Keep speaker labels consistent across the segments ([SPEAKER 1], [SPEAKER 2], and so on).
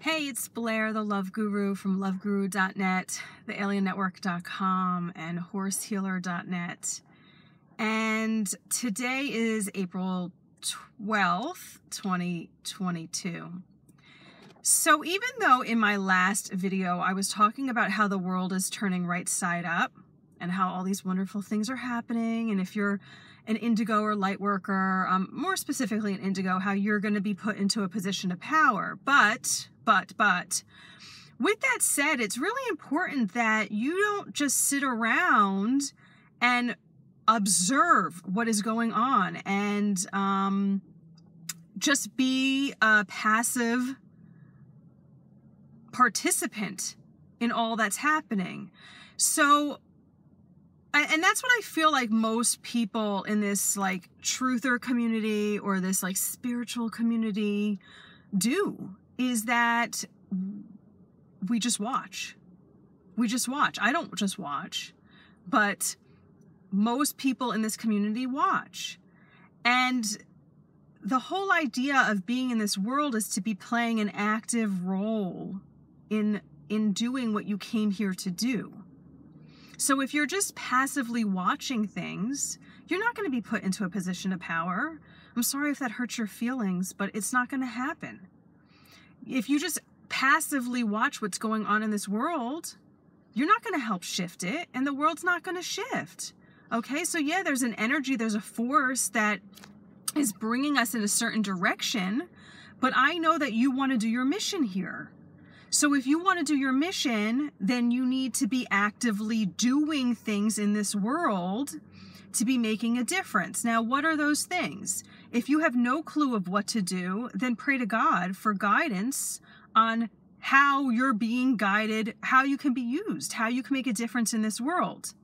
[SPEAKER 1] Hey, it's Blair, the Love Guru from loveguru.net, thealiennetwork.com, and horsehealer.net. And today is April 12th, 2022. So even though in my last video I was talking about how the world is turning right side up and how all these wonderful things are happening, and if you're an indigo or light worker, more specifically an indigo, how you're going to be put into a position of power. But, with that said, it's really important that you don't just sit around and observe what is going on and just be a passive participant in all that's happening. So, and that's what I feel like most people in this like truther community or this like spiritual community do, is that we just watch. We just watch. I don't just watch, but most people in this community watch. And the whole idea of being in this world is to be playing an active role in doing what you came here to do. So if you're just passively watching things, you're not going to be put into a position of power. I'm sorry if that hurts your feelings, but it's not going to happen. If you just passively watch what's going on in this world, you're not going to help shift it, and the world's not going to shift. Okay, so yeah, there's an energy, there's a force that is bringing us in a certain direction, but I know that you want to do your mission here. So if you want to do your mission, then you need to be actively doing things in this world to be making a difference. Now, what are those things? If you have no clue of what to do, then pray to God for guidance on how you're being guided, how you can be used, how you can make a difference in this world.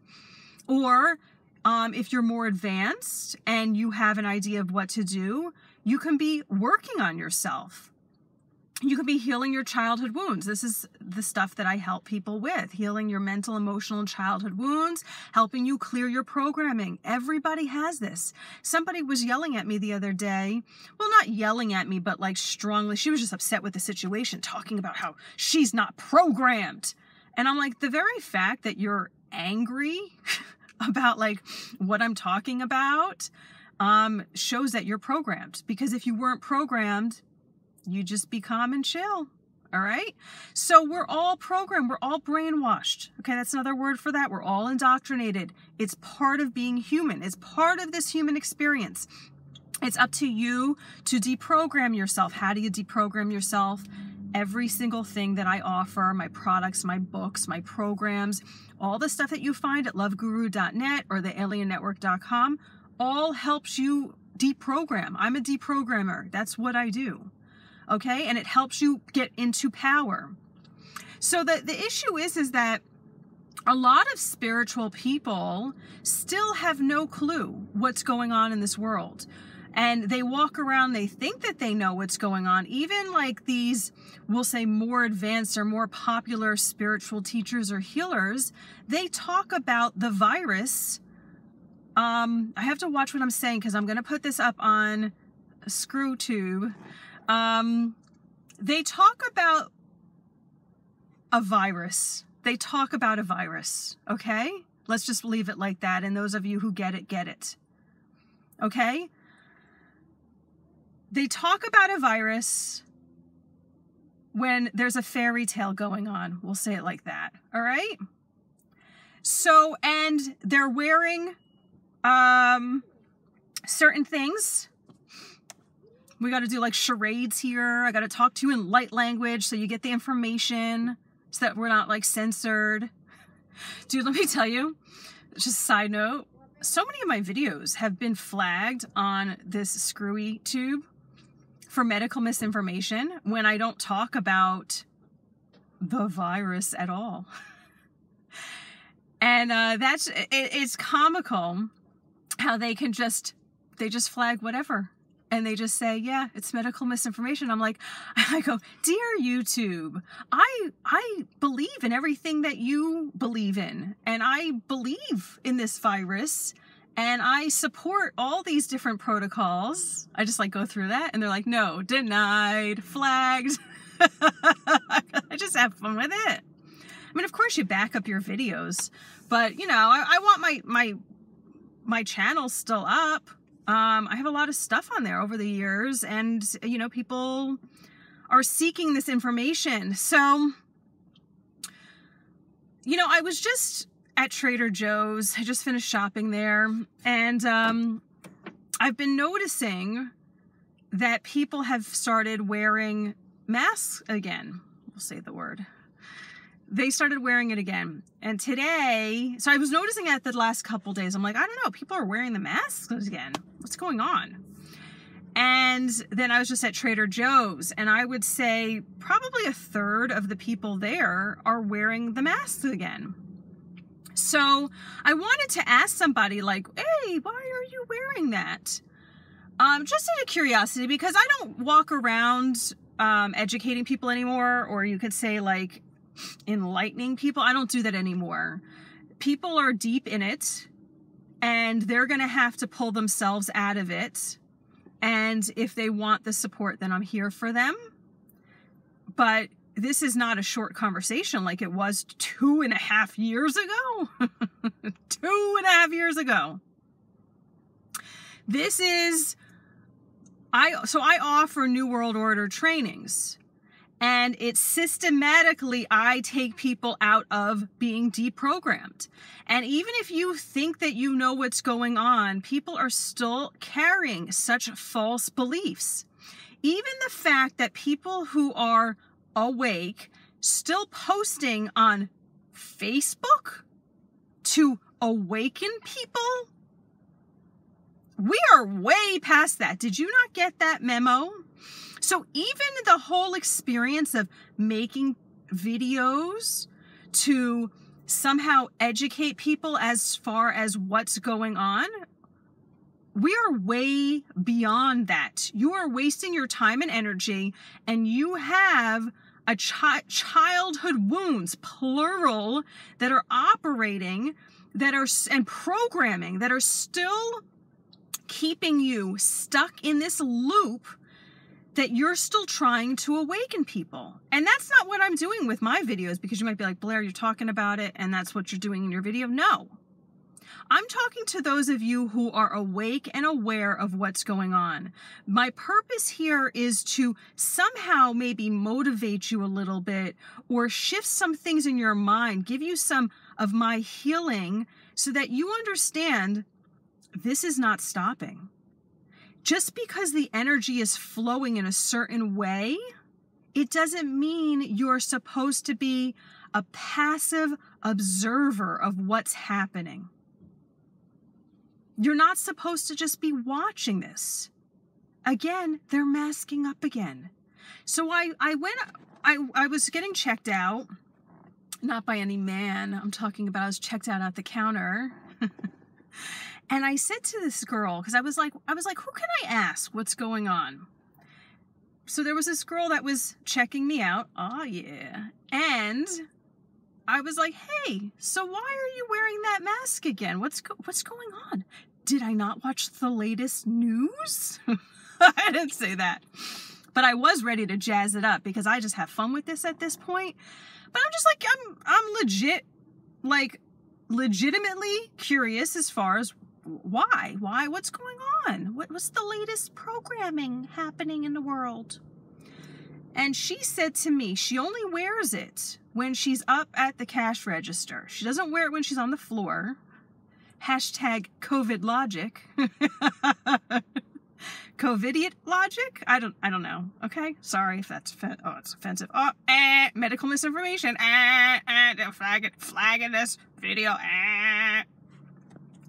[SPEAKER 1] Or if you're more advanced and you have an idea of what to do, you can be working on yourself. You could be healing your childhood wounds. This is the stuff that I help people with. Healing your mental, emotional, and childhood wounds, helping you clear your programming. Everybody has this. Somebody was yelling at me the other day. Well, not yelling at me, but like strongly. She was just upset with the situation, talking about how she's not programmed. And I'm like, the very fact that you're angry about like what I'm talking about shows that you're programmed. Because if you weren't programmed, you just be calm and chill. All right. So we're all programmed. We're all brainwashed. Okay. That's another word for that. We're all indoctrinated. It's part of being human. It's part of this human experience. It's up to you to deprogram yourself. How do you deprogram yourself? Every single thing that I offer, my products, my books, my programs, all the stuff that you find at loveguru.net or thealiennetwork.com, all helps you deprogram. I'm a deprogrammer. That's what I do. Okay, and it helps you get into power. So the issue is that a lot of spiritual people still have no clue what's going on in this world. And they walk around, they think that they know what's going on. Even like these, we'll say more advanced or more popular spiritual teachers or healers, they talk about the virus. I have to watch what I'm saying because I'm going to put this up on a screw tube. They talk about a virus. They talk about a virus. Okay. Let's just leave it like that. And those of you who get it, get it. Okay. They talk about a virus when there's a fairy tale going on. We'll say it like that. All right. So, and they're wearing, certain things. We got to do like charades here. I got to talk to you in light language so you get the information so that we're not like censored. Dude, let me tell you, just a side note, so many of my videos have been flagged on this screwy tube for medical misinformation when I don't talk about the virus at all. And it's comical how they just flag whatever. And they just say, yeah, it's medical misinformation. I'm like, I go, dear YouTube, I believe in everything that you believe in. And I believe in this virus. And I support all these different protocols. I just like go through that. And they're like, no, denied, flagged. I just have fun with it. I mean, of course you back up your videos, but you know, I want my channel still up. I have a lot of stuff on there over the years, and you know, people are seeking this information. So, you know, I was just at Trader Joe's. I just finished shopping there, and I've been noticing that people have started wearing masks again. We'll say the word. They started wearing it again. And today, so I was noticing it the last couple days. I'm like, I don't know, people are wearing the masks again. What's going on? And then I was just at Trader Joe's, and I would say probably a third of the people there are wearing the masks again. So I wanted to ask somebody like, hey, why are you wearing that? Just out of curiosity, because I don't walk around educating people anymore, or you could say like enlightening people. I don't do that anymore. People are deep in it, and they're going to have to pull themselves out of it. And if they want the support, then I'm here for them. But this is not a short conversation like it was 2.5 years ago. 2.5 years ago. This is, so I offer New World Order trainings. And it's systematically, I take people out of being deprogrammed. And even if you think that you know what's going on, people are still carrying such false beliefs. Even the fact that people who are awake still posting on Facebook to awaken people, we are way past that. Did you not get that memo? So even the whole experience of making videos to somehow educate people as far as what's going on, we are way beyond that. You are wasting your time and energy, and you have a childhood wounds, plural, that are operating, that are, and programming, that are still keeping you stuck in this loop that you're still trying to awaken people. And that's not what I'm doing with my videos, because you might be like, Blair, you're talking about it and that's what you're doing in your video. No, I'm talking to those of you who are awake and aware of what's going on. My purpose here is to somehow maybe motivate you a little bit, or shift some things in your mind, give you some of my healing so that you understand this is not stopping. Just because the energy is flowing in a certain way, it doesn't mean you're supposed to be a passive observer of what's happening. You're not supposed to just be watching this. Again, they're masking up again. So I was getting checked out, not by any man. I'm talking about I was checked out at the counter. And I said to this girl, because I was like, who can I ask what's going on? So there was this girl that was checking me out. Oh yeah. And I was like, hey, so why are you wearing that mask again? What's going on? Did I not watch the latest news? I didn't say that. But I was ready to jazz it up, because I just have fun with this at this point. But I'm just like, I'm legitimately curious as far as why, what's going on? What's the latest programming happening in the world? And she said to me, she only wears it when she's up at the cash register. She doesn't wear it when she's on the floor. Hashtag COVID logic. COVIDiot logic? I don't know. Okay, sorry if that's it's offensive. Medical misinformation. Flagging this video.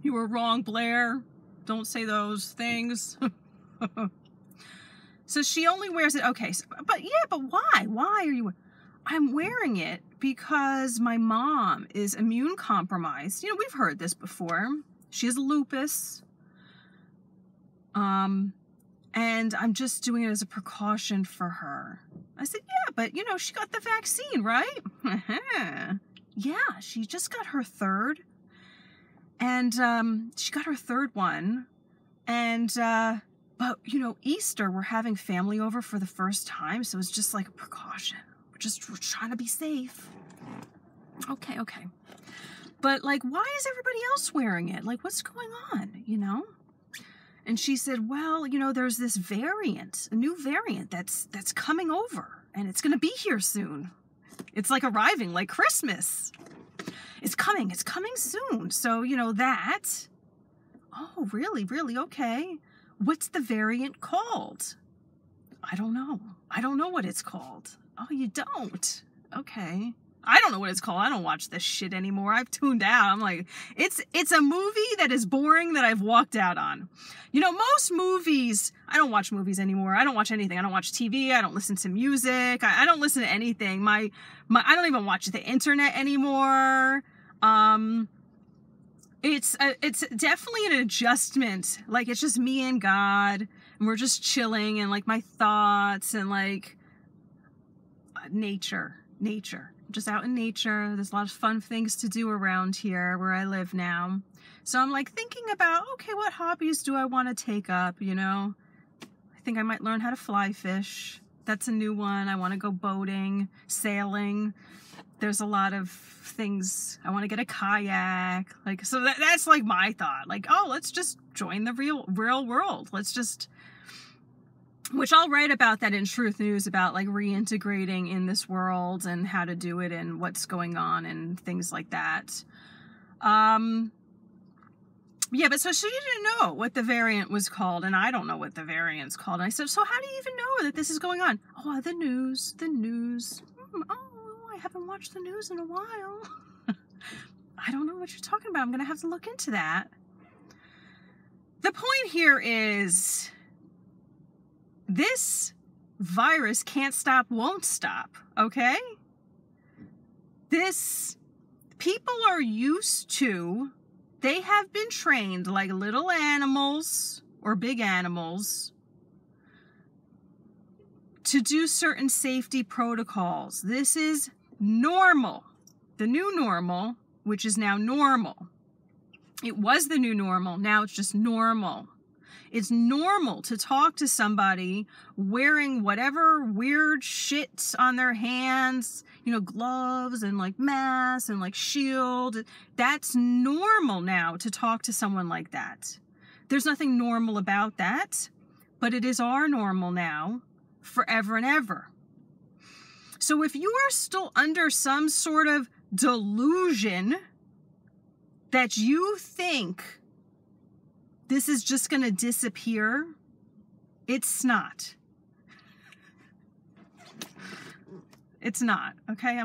[SPEAKER 1] You were wrong, Blair. Don't say those things. So she only wears it. Okay, but why? Why are you? I'm wearing it because my mom is immune compromised. You know, we've heard this before. She has lupus. And I'm just doing it as a precaution for her. I said, yeah, but you know, she got the vaccine, right? Yeah, she just got her third. And she got her third one. And But, you know, Easter, we're having family over for the first time. So it's just like a precaution. We're trying to be safe. Okay. But like, why is everybody else wearing it? Like, what's going on, you know? And she said, well, you know, there's this variant, a new variant that's coming over, and it's going to be here soon. It's like arriving like Christmas. It's coming soon. So, you know, that. Oh, really? Okay. What's the variant called? I don't know. I don't know what it's called. Oh, you don't? Okay. I don't know what it's called. I don't watch this shit anymore. I've tuned out. I'm like, it's a movie that is boring that I've walked out on. You know, most movies, I don't watch movies anymore. I don't watch anything. I don't watch TV. I don't listen to music. I don't listen to anything. I don't even watch the internet anymore. It's definitely an adjustment. Like, it's just me and God, and we're just chilling, and like my thoughts, and like nature. Just out in nature. There's a lot of fun things to do around here where I live now. So I'm like thinking about, okay, what hobbies do I want to take up, you know? I think I might learn how to fly fish. That's a new one. I want to go boating, sailing. There's a lot of things. I want to get a kayak. Like, so that's like my thought. Like, oh, let's just join the real world. Let's just, which I'll write about that in Truth News, about like reintegrating in this world and how to do it and what's going on and things like that. Yeah, but so she didn't know what the variant was called, and I don't know what the variant's called. And I said, so how do you even know that this is going on? Oh, the news. Oh, I haven't watched the news in a while. I don't know what you're talking about. I'm going to have to look into that. The point here is, this virus can't stop, won't stop, okay? People are used to, they have been trained like little animals or big animals to do certain safety protocols. This is normal. The new normal, which is now normal. It was the new normal. Now it's just normal. It's normal to talk to somebody wearing whatever weird shit on their hands, you know, gloves and like masks and like shield. That's normal now to talk to someone like that. There's nothing normal about that, but it is our normal now forever and ever. So if you are still under some sort of delusion that you think this is just going to disappear, it's not. It's not, okay?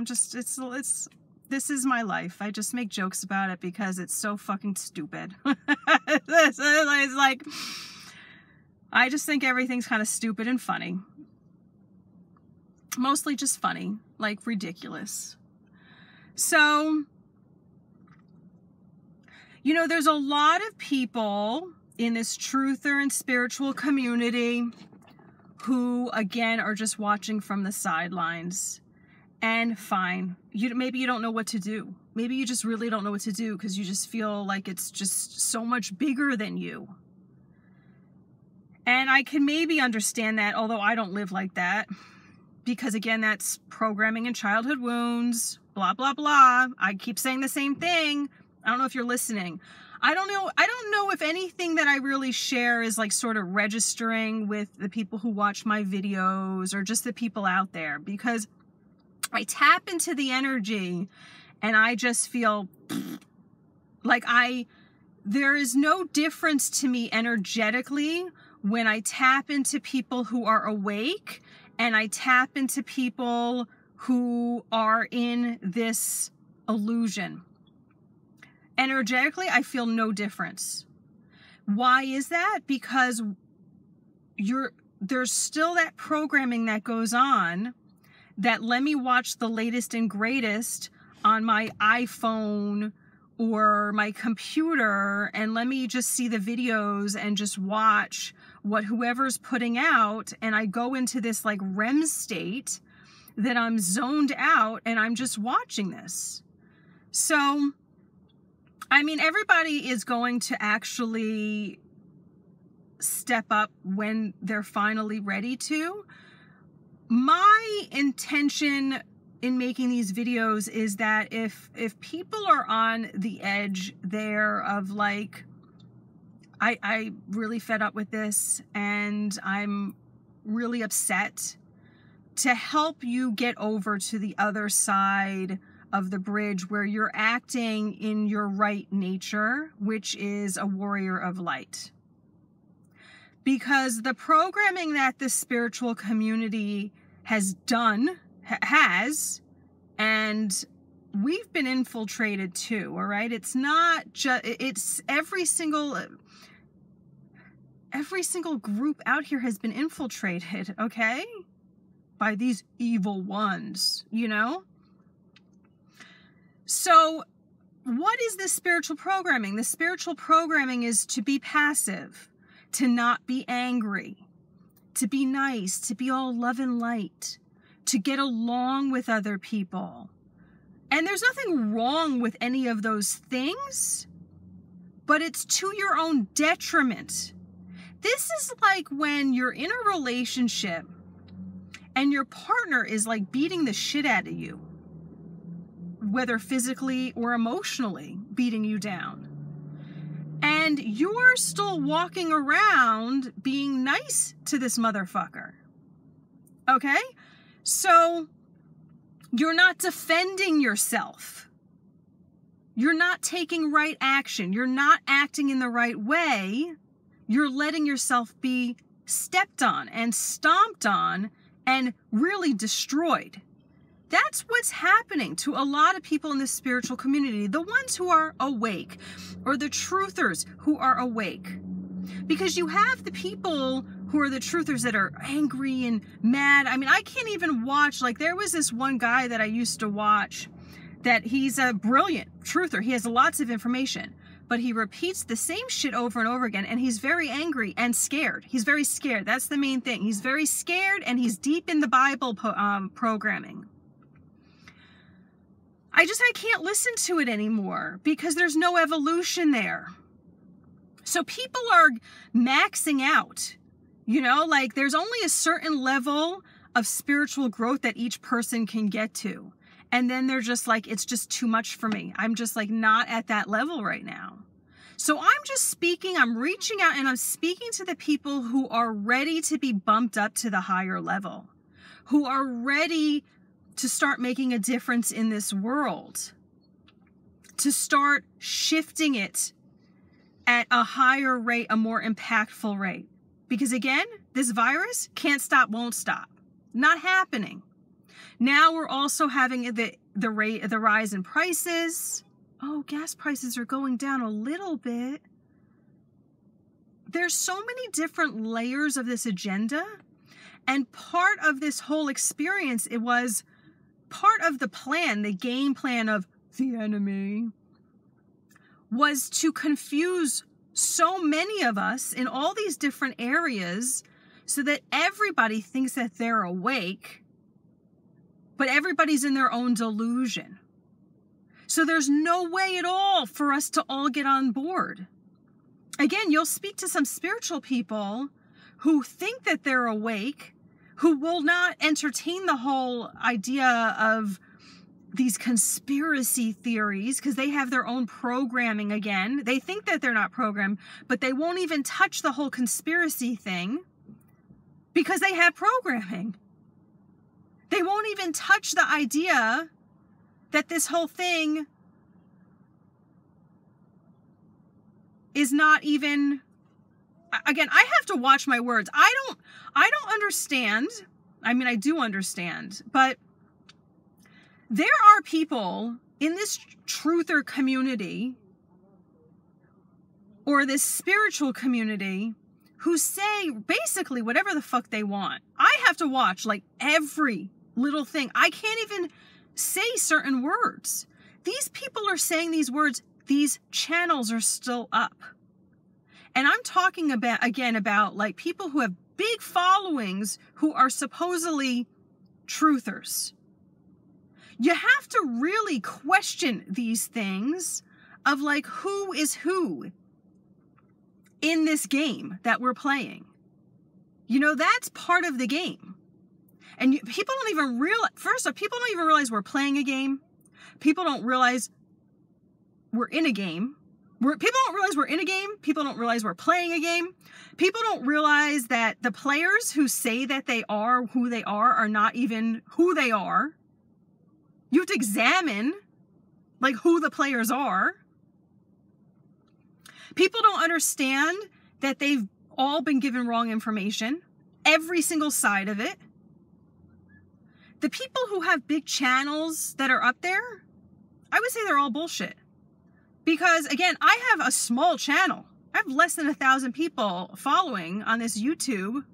[SPEAKER 1] This is my life. I just make jokes about it because it's so fucking stupid. It's like, I just think everything's kind of stupid and funny. Mostly just funny, like ridiculous. So, you know, there's a lot of people in this truther and spiritual community who, again, are just watching from the sidelines. And fine. Maybe you don't know what to do. Maybe you just really don't know what to do because you just feel like it's just so much bigger than you. And I can maybe understand that, although I don't live like that. Because, again, that's programming and childhood wounds, blah, blah, blah. I keep saying the same thing. I don't know if you're listening. I don't know if anything that I really share is like sort of registering with the people who watch my videos or just the people out there, because I tap into the energy and I just feel like there is no difference to me energetically when I tap into people who are awake and I tap into people who are in this illusion. Energetically, I feel no difference. Why is that? Because there's still that programming that goes on that let me watch the latest and greatest on my iPhone or my computer, and let me just see the videos and just watch what whoever's putting out, and I go into this like REM state that I'm zoned out and I'm just watching this. So, I mean, everybody is going to actually step up when they're finally ready to. My intention in making these videos is that if people are on the edge there of like, I really fed up with this and I'm really upset, to help you get over to the other side of the bridge where you're acting in your right nature, which is a warrior of light. Because the programming that the spiritual community has done, and we've been infiltrated too, all right? It's not just, it's every single group out here has been infiltrated, okay? By these evil ones, you know? So what is this spiritual programming? The spiritual programming is to be passive, to not be angry, to be nice, to be all love and light, to get along with other people. And there's nothing wrong with any of those things, but it's to your own detriment. This is like when you're in a relationship and your partner is like beating the shit out of you, whether physically or emotionally beating you down. And you're still walking around being nice to this motherfucker. Okay? So you're not defending yourself. You're not taking right action. You're not acting in the right way. You're letting yourself be stepped on and stomped on and really destroyed. That's what's happening to a lot of people in the spiritual community, the ones who are awake, or the truthers who are awake. Because you have the people who are the truthers that are angry and mad. I mean, I can't even watch, like there was this one guy that I used to watch that he's a brilliant truther. He has lots of information, but he repeats the same shit over and over again, and he's very angry and scared. He's very scared. That's the main thing. He's very scared, and he's deep in the Bible programming. I can't listen to it anymore because there's no evolution there. So people are maxing out, you know, like there's only a certain level of spiritual growth that each person can get to. And then they're just like, it's just too much for me. I'm just like not at that level right now. So I'm just speaking, I'm reaching out and I'm speaking to the people who are ready to be bumped up to the higher level, who are ready to start making a difference in this world, to start shifting it at a higher rate, a more impactful rate. Because again, this virus can't stop, won't stop. Not happening. Now we're also having the rise in prices. Oh, gas prices are going down a little bit. There's so many different layers of this agenda. And part of this whole experience, it was part of the plan, the game plan of the enemy, was to confuse so many of us in all these different areas so that everybody thinks that they're awake, but everybody's in their own delusion. So there's no way at all for us to all get on board. Again, you'll speak to some spiritual people who think that they're awake, who will not entertain the whole idea of these conspiracy theories because they have their own programming again. They think that they're not programmed, but they won't even touch the whole conspiracy thing because they have programming. They won't even touch the idea that this whole thing is not even... Again, I have to watch my words. I don't understand. I mean, I do understand, but there are people in this truther community or this spiritual community who say basically whatever the fuck they want. I have to watch like every little thing. I can't even say certain words. These people are saying these words. These channels are still up. And I'm talking about, again, about like people who have big followings who are supposedly truthers. You have to really question these things of like who is who in this game that we're playing. You know, that's part of the game. And people don't even realize, first off, people don't even realize we're playing a game. People don't realize we're in a game. People don't realize we're in a game. People don't realize we're playing a game. People don't realize that the players who say that they are who they are not even who they are. You have to examine, like, who the players are. People don't understand that they've all been given wrong information. Every single side of it. The people who have big channels that are up there, I would say they're all bullshit. Because, again, I have a small channel. I have less than 1,000 people following on this YouTube.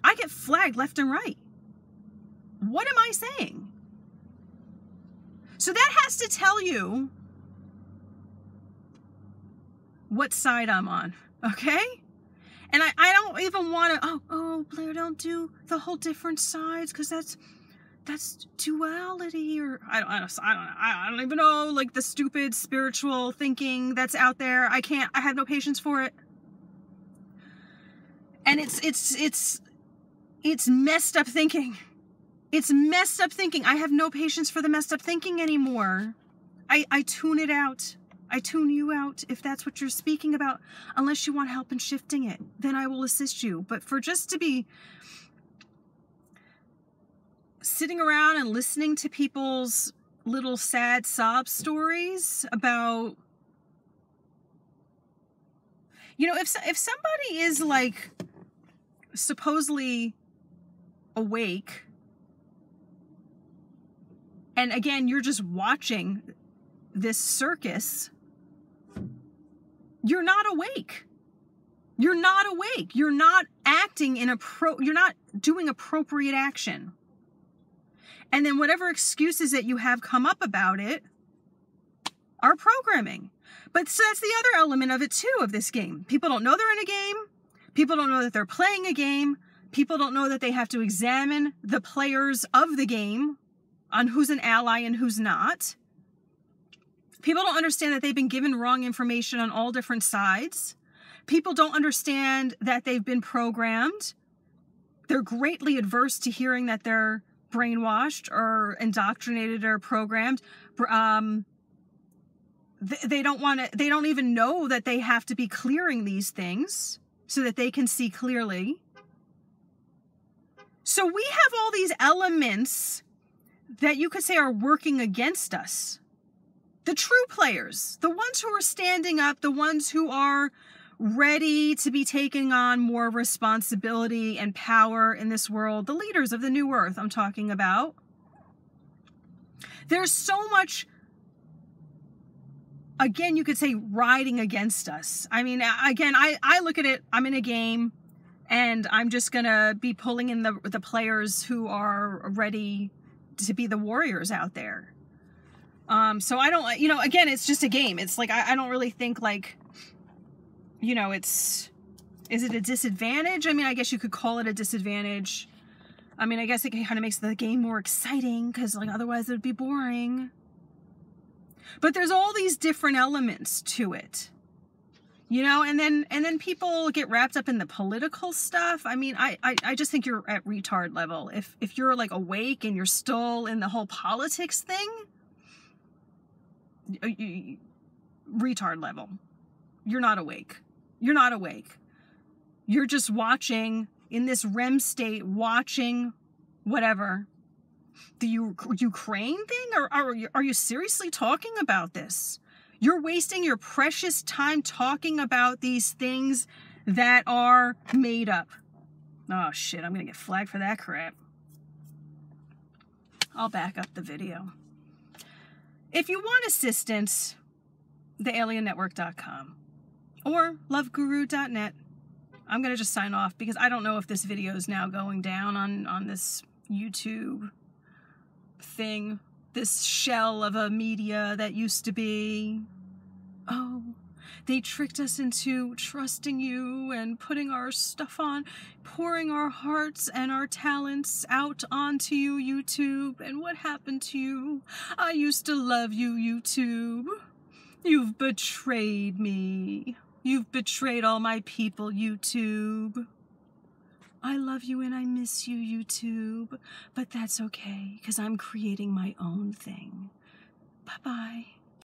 [SPEAKER 1] I get flagged left and right. What am I saying? So that has to tell you what side I'm on, okay? And I don't even want to, oh, Blair, don't do the whole different sides, because that's duality, or I don't even know, like the stupid spiritual thinking that's out there. I have no patience for it. And it's messed up thinking. It's messed up thinking. I have no patience for the messed up thinking anymore. I tune it out. I tune you out if that's what you're speaking about. Unless you want help in shifting it, then I will assist you. But for just to be sitting around and listening to people's little sad sob stories about, you know, if somebody is like supposedly awake, and again, you're just watching this circus, you're not awake. You're not awake. You're not acting you're not doing appropriate action. And then whatever excuses that you have come up about it are programming. But so that's the other element of it too, of this game. People don't know they're in a game. People don't know that they're playing a game. People don't know that they have to examine the players of the game on who's an ally and who's not. People don't understand that they've been given wrong information on all different sides. People don't understand that they've been programmed. They're greatly adverse to hearing that they're brainwashed or indoctrinated or programmed. They don't even know that they have to be clearing these things so that they can see clearly. So we have all these elements that you could say are working against us. The true players, the ones who are standing up, the ones who are ready to be taking on more responsibility and power in this world, the leaders of the new earth I'm talking about. There's so much, again, you could say riding against us. I mean, again, I look at it, I'm in a game, and I'm just going to be pulling in the players who are ready to be the warriors out there. So I don't, you know, again, it's just a game. It's like, I don't really think like, you know, is it a disadvantage? I mean, I guess you could call it a disadvantage. I mean, I guess it kind of makes the game more exciting because like otherwise it would be boring. But there's all these different elements to it, you know, and then people get wrapped up in the political stuff. I mean, I just think you're at retard level. If you're like awake and you're still in the whole politics thing, retard level. You're not awake. You're not awake. You're just watching in this REM state, watching whatever. The Ukraine thing? Or are you seriously talking about this? You're wasting your precious time talking about these things that are made up. Oh shit, I'm gonna get flagged for that crap. I'll back up the video. If you want assistance, thealiennetwork.com or loveguru.net. I'm going to just sign off because I don't know if this video is now going down on this YouTube thing, this shell of a media that used to be. Oh, they tricked us into trusting you and putting our stuff on, pouring our hearts and our talents out onto you, YouTube. And what happened to you? I used to love you, YouTube. You've betrayed me. You've betrayed all my people, YouTube. I love you and I miss you, YouTube. But that's okay, because I'm creating my own thing. Bye-bye.